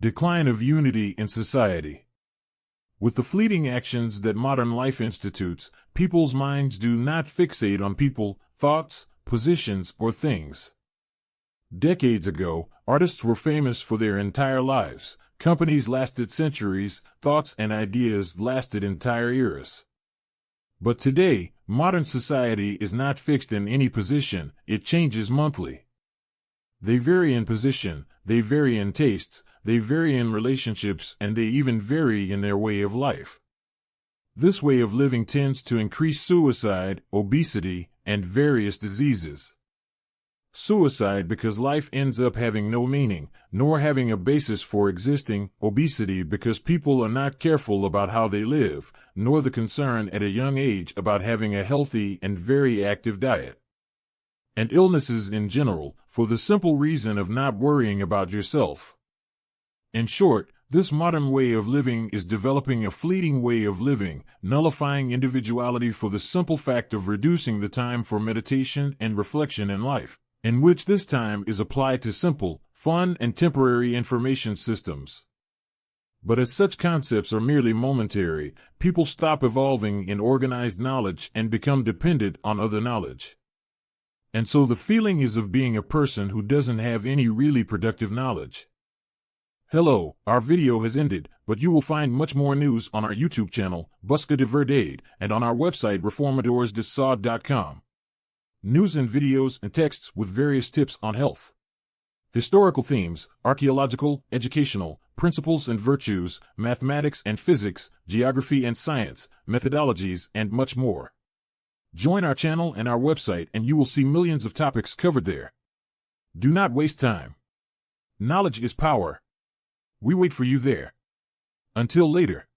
Decline of unity in society. With the fleeting actions that modern life institutes, people's minds do not fixate on people, thoughts, positions, or things. Decades ago, artists were famous for their entire lives, companies lasted centuries, thoughts and ideas lasted entire eras. But today, modern society is not fixed in any position, it changes monthly. They vary in position, they vary in tastes, they vary in relationships, and they even vary in their way of life. This way of living tends to increase suicide, obesity, and various diseases. Suicide because life ends up having no meaning, nor having a basis for existing, obesity because people are not careful about how they live, nor the concern at a young age about having a healthy and very active diet. And illnesses in general, for the simple reason of not worrying about yourself. In short, this modern way of living is developing a fleeting way of living, nullifying individuality for the simple fact of reducing the time for meditation and reflection in life, in which this time is applied to simple, fun, and temporary information systems. But as such concepts are merely momentary, people stop evolving in organized knowledge and become dependent on other knowledge. And so the feeling is of being a person who doesn't have any really productive knowledge. Hello, our video has ended, but you will find much more news on our YouTube channel, Busca de Verdade, and on our website reformadoresdesaude.com. News and videos and texts with various tips on health, historical themes, archaeological, educational, principles and virtues, mathematics and physics, geography and science, methodologies, and much more. Join our channel and our website and you will see millions of topics covered there. Do not waste time. Knowledge is power. We wait for you there. Until later.